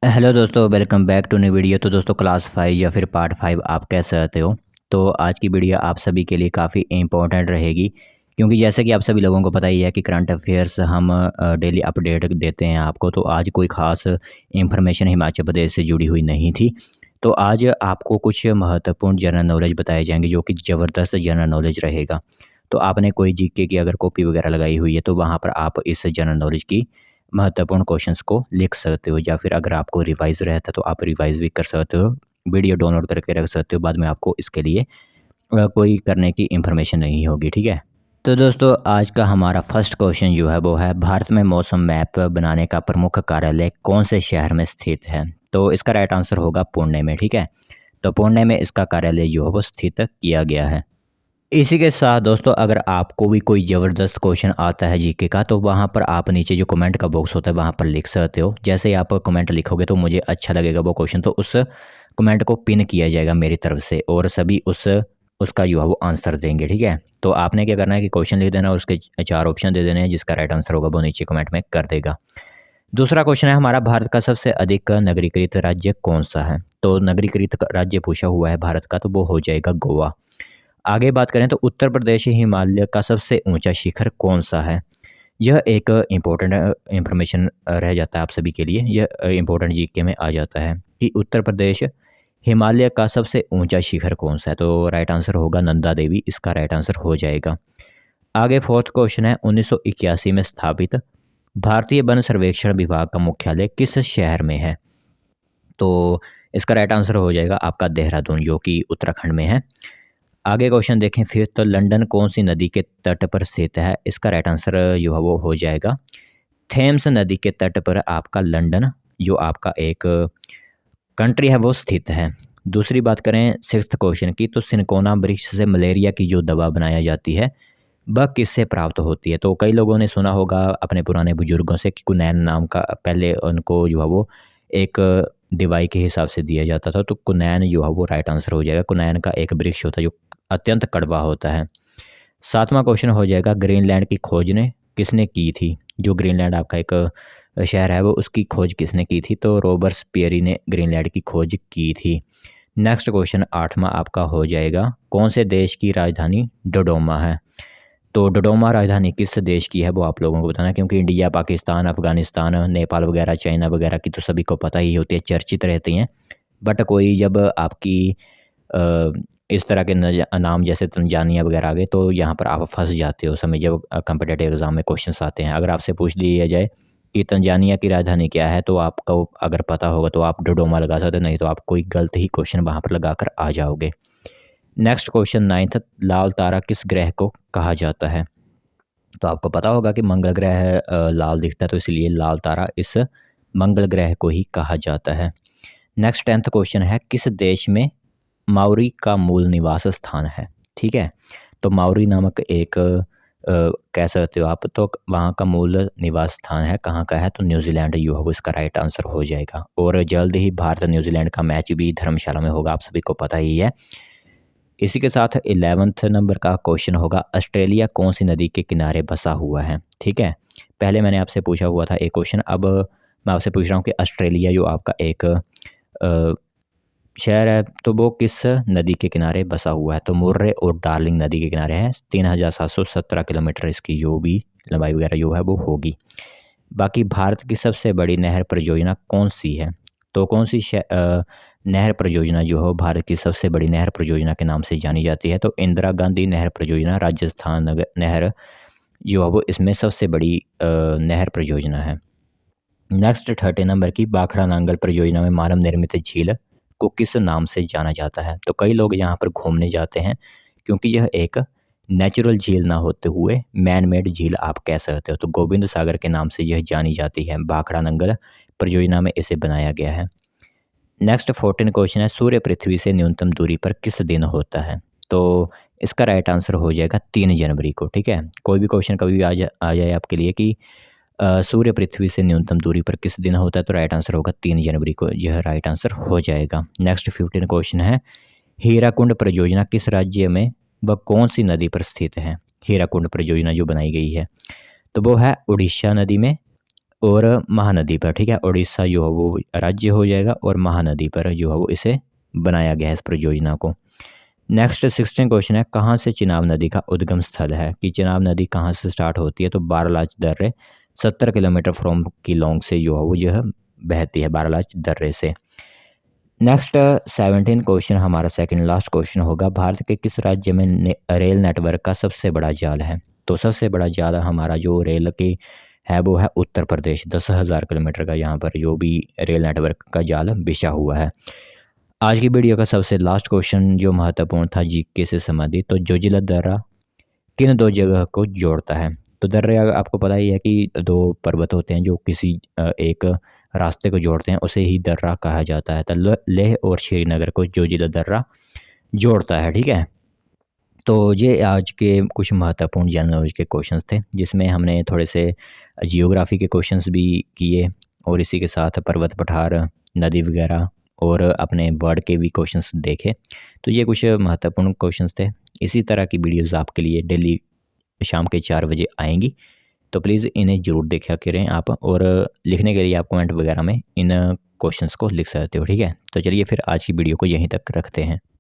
Hello दोस्तों, welcome back to new video. तो दोस्तों क्लास 5 या फिर पार्ट 5 आप कैसे रहते हो। तो आज की वीडियो आप सभी के लिए काफ़ी इम्पोर्टेंट रहेगी, क्योंकि जैसे कि आप सभी लोगों को पता ही है कि करंट अफेयर्स हम डेली अपडेट देते हैं आपको। तो आज कोई ख़ास इंफॉर्मेशन हिमाचल प्रदेश से जुड़ी हुई नहीं थी। तो आज आपको कुछ महत्वपूर्ण जनरल नॉलेज बताए जाएंगे, जो कि ज़बरदस्त जनरल नॉलेज रहेगा। तो आपने कोई जीके की अगर कॉपी वगैरह लगाई हुई है, तो वहाँ पर आप इस जनरल नॉलेज की महत्वपूर्ण क्वेश्चंस को लिख सकते हो, या फिर अगर आपको रिवाइज़ रहता है तो आप रिवाइज़ भी कर सकते हो। वीडियो डाउनलोड करके रख सकते हो, बाद में आपको इसके लिए कोई करने की इन्फॉर्मेशन नहीं होगी, ठीक है। तो दोस्तों आज का हमारा फर्स्ट क्वेश्चन जो है वो है, भारत में मौसम मैप बनाने का प्रमुख कार्यालय कौन से शहर में स्थित है। तो इसका राइट आंसर होगा पुणे में, ठीक है। तो पुणे में इसका कार्यालय जो है वो स्थित किया गया है। इसी के साथ दोस्तों अगर आपको भी कोई ज़बरदस्त क्वेश्चन आता है जीके का, तो वहाँ पर आप नीचे जो कमेंट का बॉक्स होता है वहाँ पर लिख सकते हो। जैसे ही आप कमेंट लिखोगे तो मुझे अच्छा लगेगा वो क्वेश्चन, तो उस कमेंट को पिन किया जाएगा मेरी तरफ से, और सभी उसका जो है वो आंसर देंगे, ठीक है। तो आपने क्या करना है कि क्वेश्चन लिख देना और उसके 4 ऑप्शन दे देने हैं, जिसका राइट आंसर होगा वो नीचे कमेंट में कर देगा। दूसरा क्वेश्चन है हमारा, भारत का सबसे अधिक नगरीकृत राज्य कौन सा है। तो नगरीकृत राज्य पूछा हुआ है भारत का, तो वो हो जाएगा गोवा। आगे बात करें तो उत्तर प्रदेश हिमालय का सबसे ऊंचा शिखर कौन सा है। यह एक इम्पोर्टेंट इंफॉर्मेशन रह जाता है आप सभी के लिए। यह इम्पोर्टेंट जीके में आ जाता है कि उत्तर प्रदेश हिमालय का सबसे ऊंचा शिखर कौन सा है। तो राइट आंसर होगा नंदा देवी, इसका राइट आंसर हो जाएगा। आगे फोर्थ क्वेश्चन है, 1981 में स्थापित भारतीय वन सर्वेक्षण विभाग का मुख्यालय किस शहर में है। तो इसका राइट आंसर हो जाएगा आपका देहरादून, जो कि उत्तराखंड में है। आगे क्वेश्चन देखें फिर, तो लंदन कौन सी नदी के तट पर स्थित है। इसका राइट आंसर जो है वो हो जाएगा थेम्स नदी के तट पर आपका लंदन जो आपका एक कंट्री है वो स्थित है। दूसरी बात करें सिक्स्थ क्वेश्चन की, तो सिनकोना वृक्ष से मलेरिया की जो दवा बनाई जाती है वह किससे प्राप्त होती है। तो कई लोगों ने सुना होगा अपने पुराने बुजुर्गों से कि कुनैन नाम का पहले उनको जो है वो एक दवाई के हिसाब से दिया जाता था। तो कुनैन जो है वो राइट आंसर हो जाएगा। कुनैन का एक वृक्ष होता है जो अत्यंत कड़वा होता है। सातवां क्वेश्चन हो जाएगा, ग्रीनलैंड की खोज ने किसने की थी। जो ग्रीनलैंड आपका एक शहर है वो उसकी खोज किसने की थी। तो रॉबर्ट स्पियरी ने ग्रीनलैंड की खोज की थी। नेक्स्ट क्वेश्चन आठवां आपका हो जाएगा, कौन से देश की राजधानी डोडोमा है। तो डोडोमा राजधानी किस देश की है वो आप लोगों को बताना है, क्योंकि इंडिया, पाकिस्तान, अफगानिस्तान, नेपाल वगैरह, चाइना वगैरह की तो सभी को पता ही होती है, चर्चित रहती हैं। बट कोई जब आपकी अ, इस तरह के नाम जैसे तंजानिया वगैरह आ गए, तो यहाँ पर आप फंस जाते हो समय जब कम्पिटेटिव एग्जाम में क्वेश्चन आते हैं। अगर आपसे पूछ लिया जाए कि तंजानिया की राजधानी क्या है, तो आपको अगर पता होगा तो आप डोडोमा लगा सकते हो, नहीं तो आप कोई गलत ही क्वेश्चन वहाँ पर लगा कर आ जाओगे। नेक्स्ट क्वेश्चन नाइन्थ, लाल तारा किस ग्रह को कहा जाता है। तो आपको पता होगा कि मंगल ग्रह लाल दिखता है, तो इसलिए लाल तारा इस मंगल ग्रह को ही कहा जाता है। नेक्स्ट टेंथ क्वेश्चन है, किस देश में माउरी का मूल निवास स्थान है। ठीक है, तो माउरी नामक एक कह सकते हो आप, तो वहाँ का मूल निवास स्थान है कहाँ का है, तो न्यूजीलैंड जो है वो इसका राइट आंसर हो जाएगा। और जल्द ही भारत न्यूजीलैंड का मैच भी धर्मशाला में होगा, आप सभी को पता ही है। इसी के साथ 11th नंबर का क्वेश्चन होगा, ऑस्ट्रेलिया कौन सी नदी के किनारे बसा हुआ है। ठीक है, पहले मैंने आपसे पूछा हुआ था एक क्वेश्चन, अब मैं आपसे पूछ रहा हूँ कि ऑस्ट्रेलिया जो आपका एक शहर है, तो वो किस नदी के किनारे बसा हुआ है। तो मुर्रे और डार्लिंग नदी के किनारे है। 3717 किलोमीटर इसकी जो भी लंबाई वगैरह जो है वो होगी। बाकी भारत की सबसे बड़ी नहर परियोजना कौन सी है। तो कौन सी नहर परियोजना जो है भारत की सबसे बड़ी नहर परियोजना के नाम से जानी जाती है। तो इंदिरा गांधी नहर परियोजना राजस्थान नहर जो है वो इसमें सबसे बड़ी नहर परियोजना है। नेक्स्ट 30 नंबर की, बाखड़ा नांगल परियोजना में मानव निर्मित झील को किस नाम से जाना जाता है। तो कई लोग यहाँ पर घूमने जाते हैं, क्योंकि यह एक नेचुरल झील ना होते हुए मैन मेड झील आप कह सकते हो। तो गोविंद सागर के नाम से यह जानी जाती है। बाखड़ा नंगल परियोजना में इसे बनाया गया है। नेक्स्ट 14 क्वेश्चन है, सूर्य पृथ्वी से न्यूनतम दूरी पर किस दिन होता है। तो इसका राइट आंसर हो जाएगा 3 जनवरी को। ठीक है, कोई भी क्वेश्चन कभी भी आ जाए आपके लिए कि सूर्य पृथ्वी से न्यूनतम दूरी पर किस दिन होता है, तो राइट आंसर होगा 3 जनवरी को, यह राइट आंसर हो जाएगा। नेक्स्ट 15 क्वेश्चन है, हीराकुंड परियोजना किस राज्य में व कौन सी नदी पर स्थित है। हीराकुंड परियोजना जो बनाई गई है, तो वो है उड़ीसा नदी में, और महानदी पर, ठीक है। उड़ीसा जो है वो राज्य हो जाएगा और महानदी पर जो है वो इसे बनाया गया है इस परियोजना को। नेक्स्ट 16 क्वेश्चन है, कहाँ से चिनाब नदी का उद्गम स्थल है, कि चिनाब नदी कहाँ से स्टार्ट होती है, तो बारालाच दर्रे 70 किलोमीटर फ्रॉम किलोंग से जो है बहती है बारालाच दर्रे से। नेक्स्ट 17 क्वेश्चन हमारा सेकंड लास्ट क्वेश्चन होगा, भारत के किस राज्य में रेल नेटवर्क का सबसे बड़ा जाल है, तो सबसे बड़ा जाल हमारा जो रेल की है वो है उत्तर प्रदेश। 10,000 किलोमीटर का यहाँ पर जो भी रेल नेटवर्क का जाल बिछा हुआ है। आज की वीडियो का सबसे लास्ट क्वेश्चन जो महत्वपूर्ण था जीके से संबंधित, तो जोजिला दर्रा किन दो जगह को जोड़ता है, तो दर्रे आपको पता ही है कि दो पर्वत होते हैं जो किसी एक रास्ते को जोड़ते हैं, उसे ही दर्रा कहा जाता है। तो लेह और श्रीनगर को जोजिला दर्रा जोड़ता है, ठीक है। तो ये आज के कुछ महत्वपूर्ण जनरल नॉलेज के क्वेश्चंस थे, जिसमें हमने थोड़े से जियोग्राफी के क्वेश्चंस भी किए और इसी के साथ पर्वत पठार, नदी वगैरह और अपने वर्ड के भी क्वेश्चंस देखे। तो ये कुछ महत्वपूर्ण क्वेश्चंस थे। इसी तरह की वीडियोज़ आपके लिए डेली शाम के 4 बजे आएंगी, तो प्लीज़ इन्हें ज़रूर देखा करें आप, और लिखने के लिए आप कमेंट वगैरह में इन क्वेश्चंस को लिख सकते हो, ठीक है। तो चलिए फिर आज की वीडियो को यहीं तक रखते हैं।